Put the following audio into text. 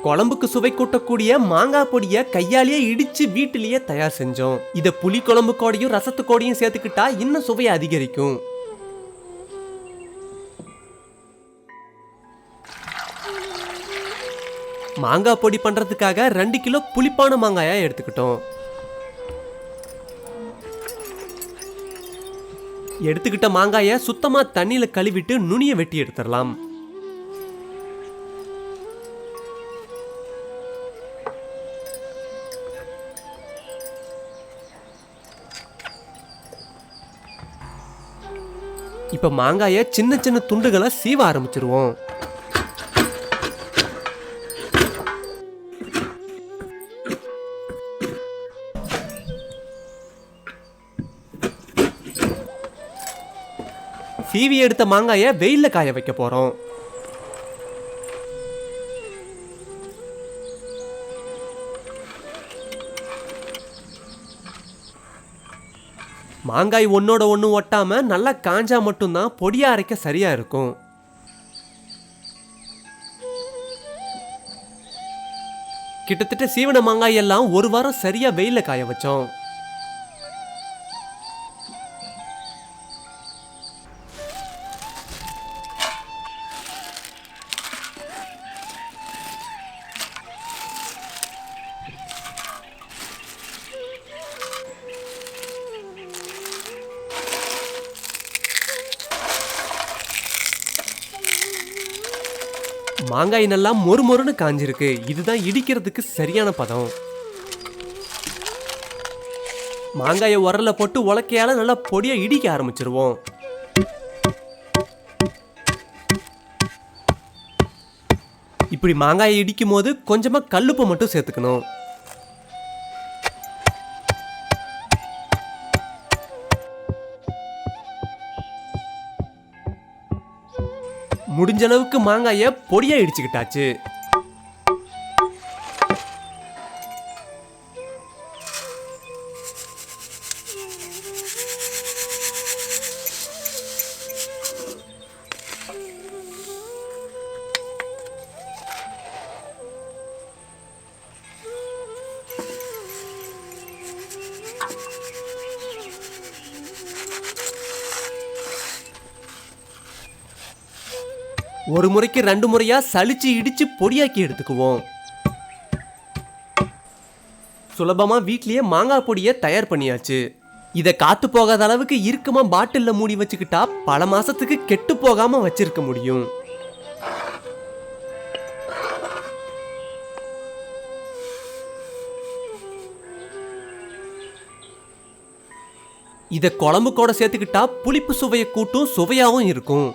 குழம்புக்கு சுவை கூட்டக்கூடிய மாங்காய் பொடிய கையாலேயே இடிச்சு வீட்டிலேயே தயார் செஞ்சோம். இத புளி குழம்பு கோடையும் ரசத்துக்கோடையும் சேர்த்துக்கிட்டா இன்னும் சுவையை அதிகரிக்கும். மாங்காய் பொடி பண்றதுக்காக 2 கிலோ புளிப்பான மாங்காயா எடுத்துக்கிட்டோம். எடுத்துக்கிட்ட மாங்காய சுத்தமா தண்ணியில கழுவிட்டு நுனிய வெட்டி எடுத்துடலாம். இப்ப மாங்காய சின்ன சின்ன துண்டுகளை சீவ ஆரம்பிச்சிருவோம். சீவி எடுத்த மாங்காய வெயில்ல காய வைக்க போறோம். மாங்காய் ஒன்னோட ஒண்ணு ஒட்டாம நல்லா காஞ்சா மட்டும்தான் பொடியா அரைக்க சரியா இருக்கும். கிட்டத்தட்ட சீவன மாங்காய் எல்லாம் ஒரு வாரம் சரியா வெயில்ல காய வச்சோம். மாங்காய் நல்லா மொறுமொறுன்னு காஞ்சிருக்கு. இதுதான் இடிக்கிறதுக்கு சரியான பதம். மாங்காயை உரல்ல போட்டு உலக்கையால நல்லா பொடியா இடிக்க ஆரம்பிச்சிருவோம். இப்படி மாங்காயை இடிக்கும் போது கொஞ்சமா கல்லுப்பு மட்டும் சேர்த்துக்கணும். முடிஞ்ச அளவுக்கு மாங்காய பொடியா இடிச்சுக்கிட்டாச்சு. ஒரு முறைக்கு 2 முறையா சலிச்சு இடிச்சு பொடியாக்கி எடுத்துக்குவோம். சுலபமா வீட்லயே மாங்காய் பொடியை தயார் பண்ணியாச்சு. இதை காத்து போகாத அளவுக்கு இறுக்கமா பாட்டில்ல மூடி வச்சுக்கிட்டா பல மாசத்துக்கு கெட்டு போகாம வச்சிருக்க முடியும். இதை குழம்பு கூட சேர்த்துக்கிட்டா புளிப்பு சுவையை கூட்டும், சுவையாவும் இருக்கும்.